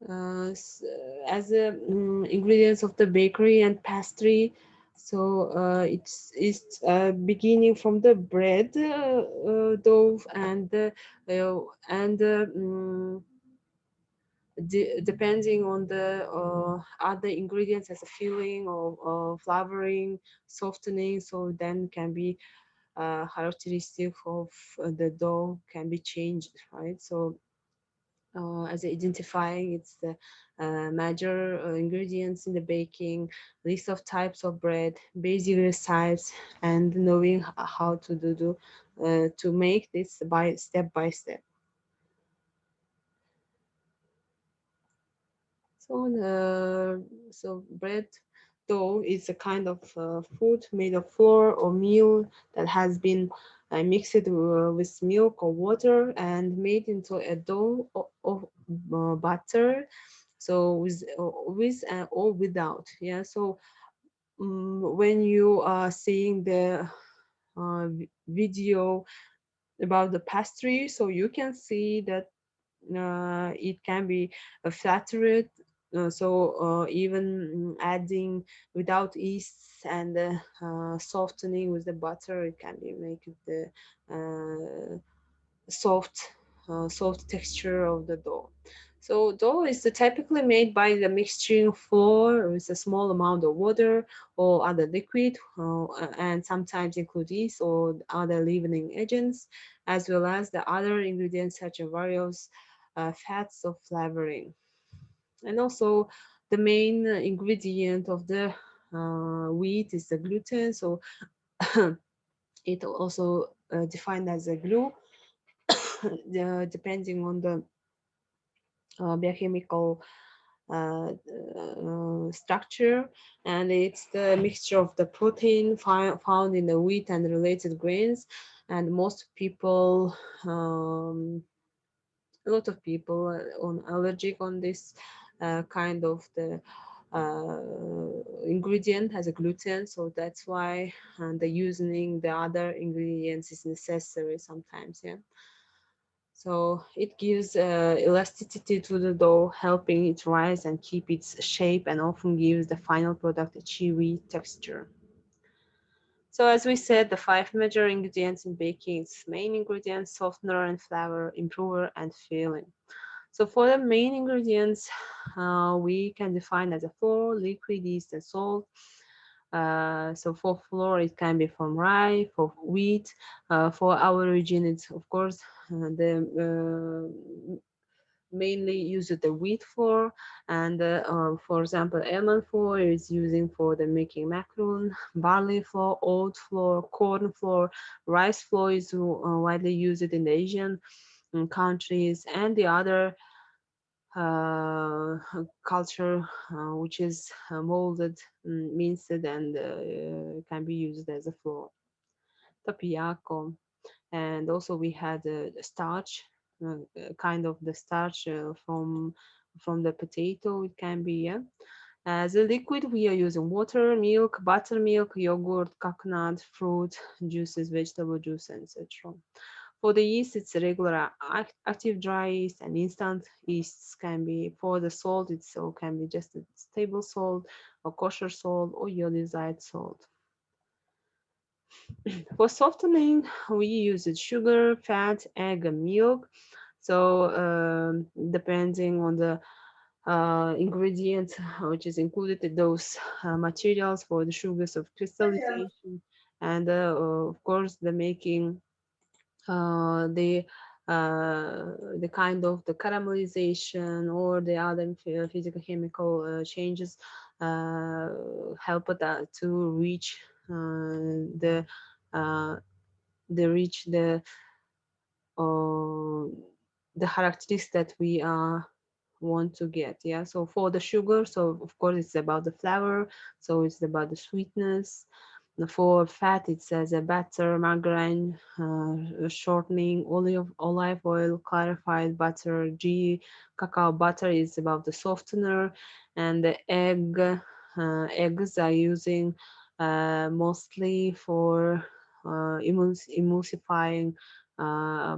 as a ingredients of the bakery and pastry. So it's beginning from the bread dough and depending on the other ingredients as a filling or flavoring, softening. So then can be characteristic of the dough can be changed, right? So as identifying its the major ingredients in the baking, list of types of bread, basic recipes, and knowing how to to make this by step by step. So bread dough is a kind of food made of flour or meal that has been mixed with milk or water and made into a dough of butter. So with or without, yeah. So when you are seeing the video about the pastry, so you can see that it can be flattered. Even adding without yeast and softening with the butter, it can be make it the soft soft texture of the dough. So dough is typically made by the mixturing flour with a small amount of water or other liquid, and sometimes include yeast or other leavening agents, as well as the other ingredients such as various fats of flavoring. And also the main ingredient of the wheat is the gluten. So it also defined as a glue, depending on the biochemical structure, and it's the mixture of the protein found in the wheat and related grains. And most people, a lot of people on allergic on this kind of the uh, ingredient has a gluten, so that's why the using the other ingredients is necessary sometimes, yeah. So it gives elasticity to the dough, helping it rise and keep its shape, and often gives the final product a chewy texture. So as we said, the five major ingredients in baking is main ingredients, softener and flavor, improver, and filling. So for the main ingredients, we can define as a flour, liquid, yeast, and salt. So for flour, it can be from rye, for wheat. For our region, it's of course the mainly use the wheat flour, and for example, almond flour is using for the making macaron. Barley flour, oat flour, corn flour, rice flour is widely used in the Asian countries, and the other uh, culture which is molded, minced, and can be used as a flour. Tapioca, and also we had starch, kind of the starch from the potato. It can be, yeah. As a liquid, we are using water, milk, buttermilk, yogurt, coconut, fruit juices, vegetable juice, and etc. For the yeast, it's regular active dry yeast and instant yeasts can be. For the salt, it can be just a table salt or kosher salt or iodized salt. For softening, we use sugar, fat, egg, and milk. So depending on the ingredient which is included in those materials for the sugars of crystallization, and of course the making uh, the the kind of the caramelization or the other physical chemical changes uh, help that to reach the uh, reach uh, the characteristics that we want to get, yeah. So for the sugar, so of course it's about the flavor, so it's about the sweetness. For fat, it says a butter, margarine, shortening, olive oil, clarified butter, ghee, cacao butter is about the softener, and the eggs are using mostly for emulsifying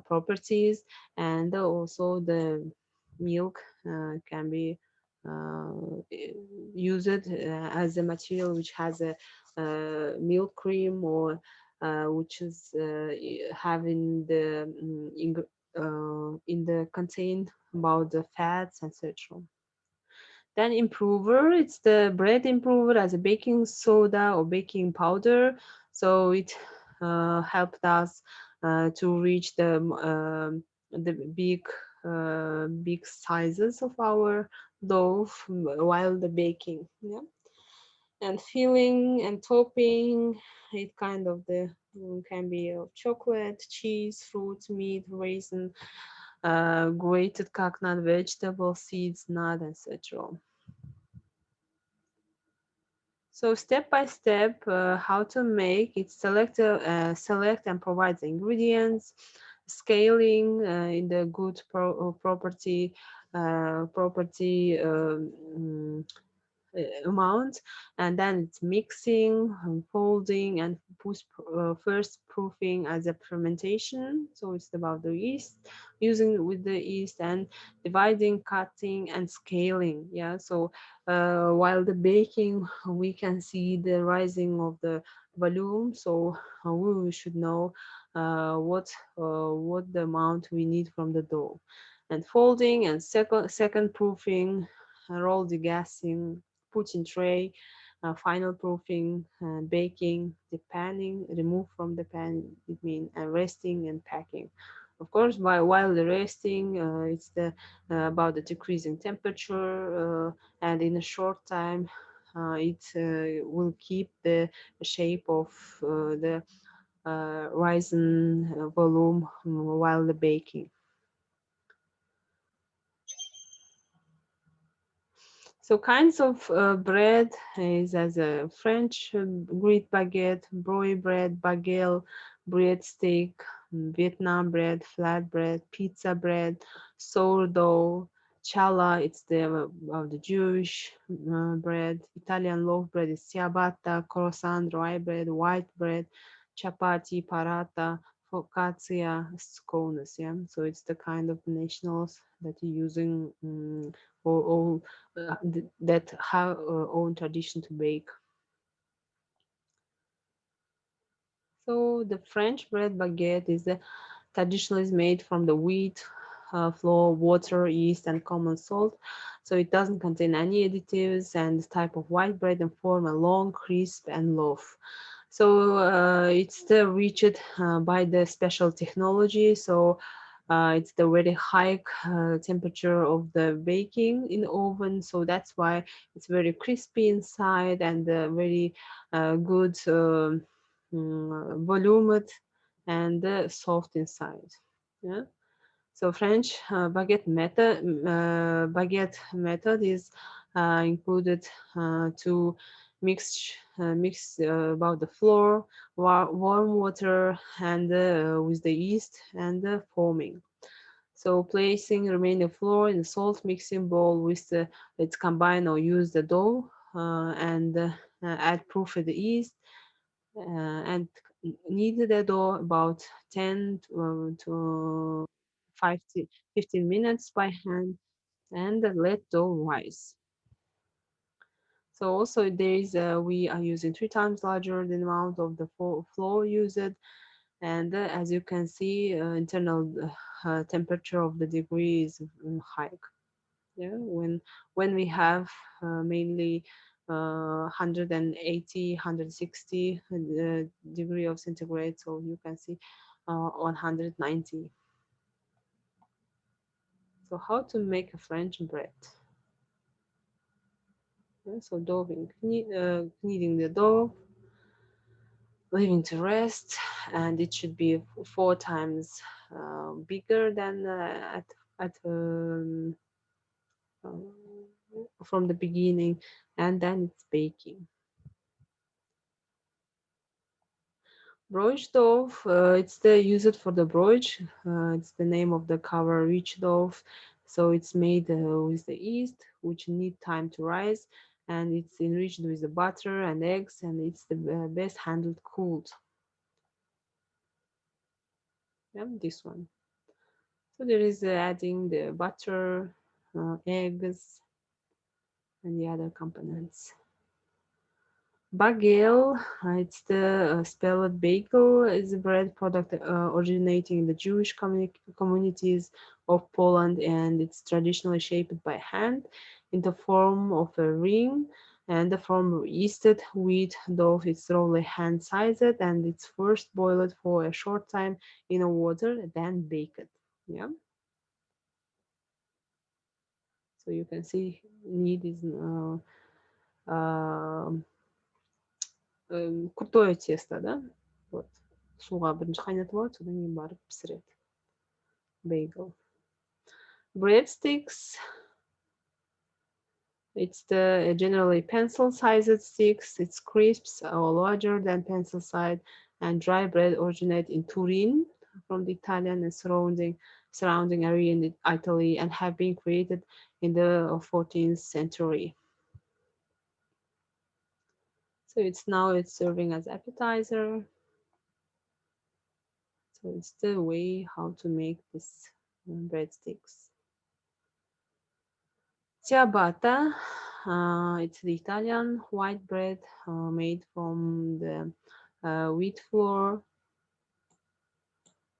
properties, and also the milk can be uh, used as a material which has a milk cream, or which is having the in the contain about the fats, etc. Then improver, it's the bread improver as a baking soda or baking powder. So it helped us to reach the big sizes of our dough while the baking. Yeah. And filling and topping, it kind of the can be of chocolate, cheese, fruit, meat, raisin, grated coconut, vegetable seeds, nut, etc. So step by step, how to make it: select and provide the ingredients, scaling in the good property amount, and then it's mixing, folding, and first proofing as a fermentation. So it's about the yeast, using with the yeast, and dividing, cutting, and scaling. Yeah. So while the baking, we can see the rising of the volume. So we should know what the amount we need from the dough, and folding and second proofing, roll degassing, put in tray, final proofing, baking, the panning, remove from the pan, it means, and resting and packing. Of course, while the resting, it's about the decreasing temperature, and in a short time, it will keep the shape of the rising volume while the baking. So kinds of bread is as a French grilled baguette, broy bread, bagel, breadstick, Vietnam bread, flat bread, pizza bread, sourdough, challah. It's the Jewish bread. Italian loaf bread is ciabatta, croissant, dry bread, white bread, chapati, paratha, focaccia, scones. Yeah, so it's the kind of nationals that you're using. All that have own tradition to bake. So the French bread baguette is traditionally made from the wheat, flour, water, yeast, and common salt. So it doesn't contain any additives, and this type of white bread and form a long, crisp, and loaf. So it's the reached by the special technology. So it's the very high temperature of the baking in the oven. So that's why it's very crispy inside, and very good volumed, and soft inside. Yeah. So French baguette method is included to mix about the flour, warm water, and with the yeast and the foaming. So placing remaining flour in the salt mixing bowl with the let's combine or use the dough and add proof of the yeast and knead the dough about 10 to 15 minutes by hand, and let dough rise. So also there is we are using 3 times larger the amount of the flour used, and as you can see, internal temperature of the degree is high. Yeah, when we have mainly 180, 160 degree of centigrade, so you can see 190. So how to make a French bread? Yeah, so kneading the dough, leaving to rest, and it should be 4 times bigger than from the beginning, and then it's baking. Broich dough, it's the used for the broich. It's the name of the cover rich dough. So it's made with the yeast, which need time to rise, and it's enriched with the butter and eggs, and it's the best handled cooled. Yeah, this one. So there is adding the butter, eggs, and the other components. Bagel, it's the spelled bagel, is a bread product originating in the Jewish communities of Poland, and it's traditionally shaped by hand in the form of a ring. And from yeasted wheat dough, it's roughly hand-sized, and it's first boiled for a short time in a water, then baked. Yeah, so you can see need is uh, крутое тесто, да? Вот. Суға бірінші қайнатып алады, содан кейін барып пісіреді. Bagel. Breadsticks, it's the generally pencil-sized sticks. It's crisps or larger than pencil size, and dry bread originate in Turin from the Italian and surrounding area in Italy, and have been created in the 14th century. So it's serving as appetizer. So it's the way how to make this breadsticks. Ciabatta, it's the Italian white bread made from the wheat flour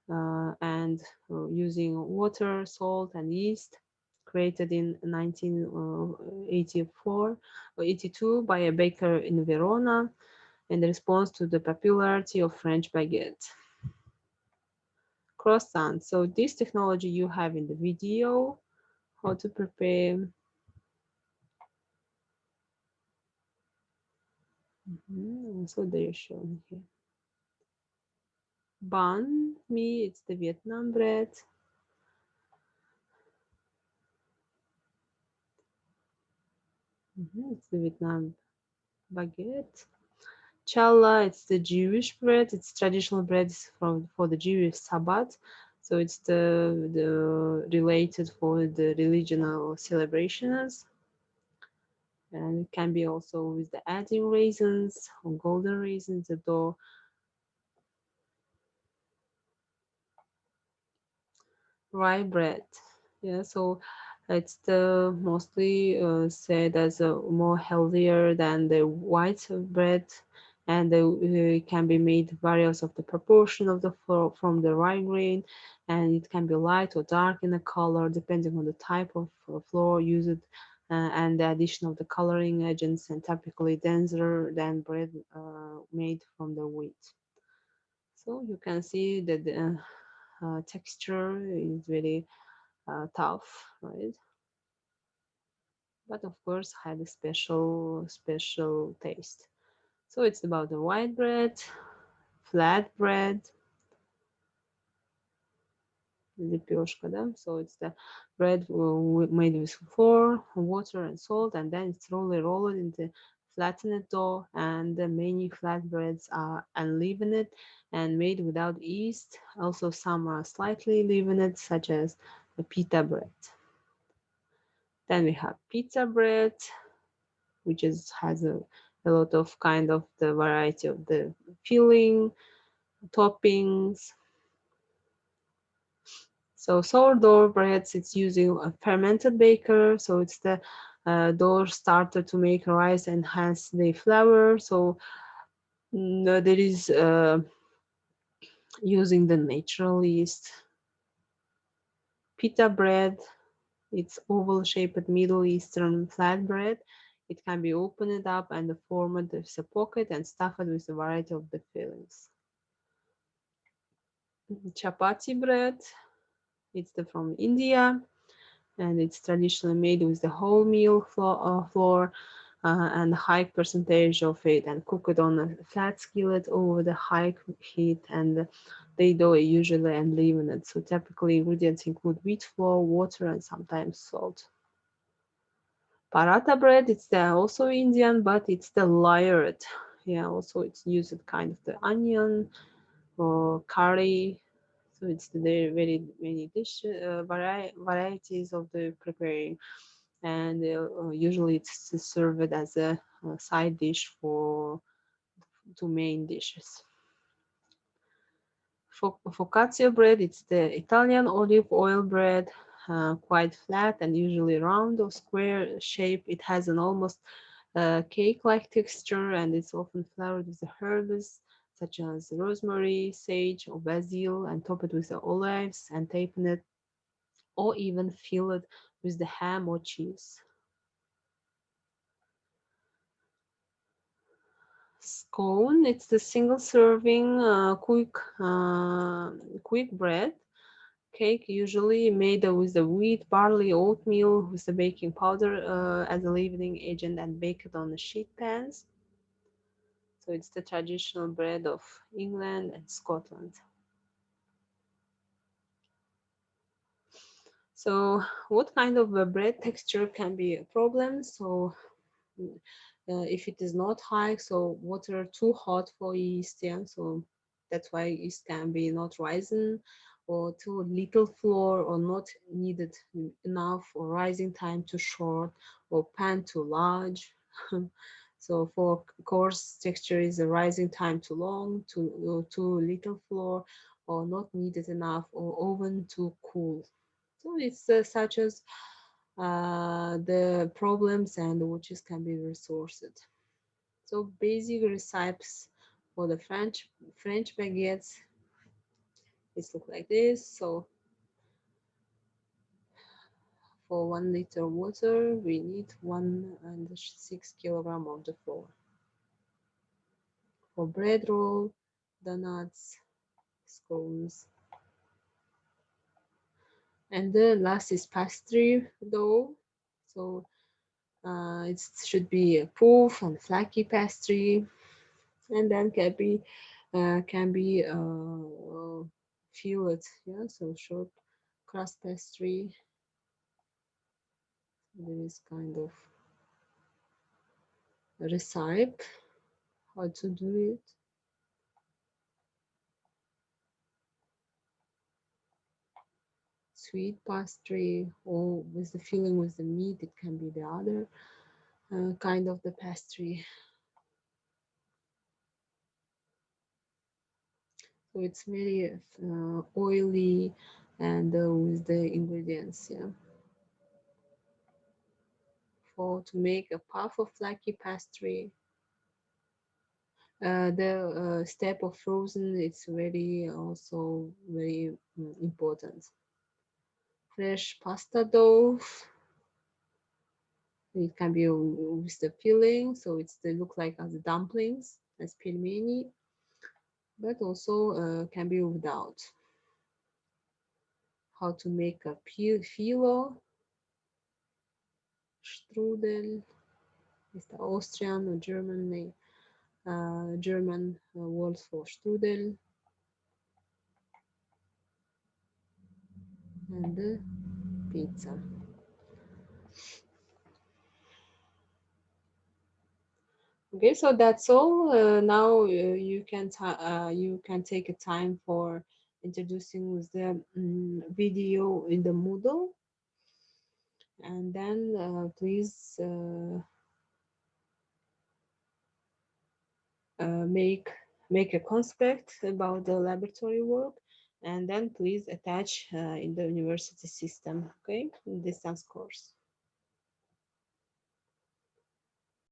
and using water, salt, and yeast. Created in 1984 or 82 by a baker in Verona in response to the popularity of French baguette. Croissant. So this technology you have in the video, how to prepare. So they're shown here. Banh mi, it's the Vietnam bread. It's the Vietnam baguette. Challah, it's the Jewish bread. It's traditional bread from for the Jewish Sabbath. So it's the related for the religional celebrations. And it can be also with the adding raisins or golden raisins, the dough. Rye bread. Yeah, so it's the mostly said as a more healthier than the white bread, and it can be made various of the proportion of the flour from the rye grain, and it can be light or dark in the color depending on the type of flour used. And the addition of the coloring agents, and typically denser than bread made from the wheat. So you can see that the texture is very tough, right? But of course had a special taste. So it's about the white bread, flat bread, лепешка, да? So it's the bread made with flour, water, and salt, and then it's rolled into flattened dough. And the many flatbreads are unleavened and made without yeast. Also, some are slightly leavened, such as the pita bread. Then we have pizza bread, which has a lot of kind of the variety of the filling, toppings. So sourdough breads, it's using a fermented baker. So it's the dough starter to make rice, enhance the flavor. So there is using the natural yeast. Pita bread, it's oval-shaped Middle Eastern flatbread. It can be opened up and formed as a pocket and stuffed with a variety of the fillings. Chapati bread, it's from India, and it's traditionally made with the wholemeal flour and a high percentage of it, and cooked on a flat skillet over the high heat, and they dough usually unleavened. So typically ingredients include wheat flour, water, and sometimes salt. Paratha bread, it's also Indian, but it's the layered. Yeah, also it's used kind of the onion or curry. So it's there very many varieties of the preparing, and usually it's served as a side dish for two main dishes. Focaccia bread, it's the Italian olive oil bread, quite flat and usually round or square shape. It has an almost cake-like texture, and it's often flavored with the herbs such as rosemary, sage, or basil, and topped with the olives and tapened or even filled with the ham or cheese. Scone, it's the single serving quick bread cake, usually made with the wheat, barley, oatmeal with the baking powder as a leavening agent and baked on the sheet pans. So it's the traditional bread of England and Scotland. So what kind of bread texture can be a problem? So if it is not high, so water too hot for yeast, yeah, so that's why yeast can be not rising, or too little flour, or not needed enough, or rising time too short, or pan too large. So for coarse texture is a rising time too long, too little flour, or not needed enough, or oven too cool. So it's such as the problems and which can be resourced. So basic recipes for the French baguettes, it look like this. So for 1 liter water, we need 1 and 6 kilograms of the flour. For bread roll, donuts, scones, and the last is pastry dough. So it should be a puff and flaky pastry, and then can be fillet, yeah, so short crust pastry. There is kind of a recipe how to do it. Sweet pastry, or with the filling with the meat, it can be the other kind of the pastry. So it's very oily and with the ingredients, yeah. For to make a puff of flaky pastry, the step of frozen, it's very also very important. Fresh pasta dough, it can be with the filling, so it's they look like as dumplings, as pelmeni, but also can be without. How to make a filo strudel is the Austrian or German name, German word for strudel, and the pizza. Okay, so that's all. Now you can take a time for introducing with the video in the Moodle, and then please make a conspect about the laboratory work, and then please attach in the university system. Okay, in distance course.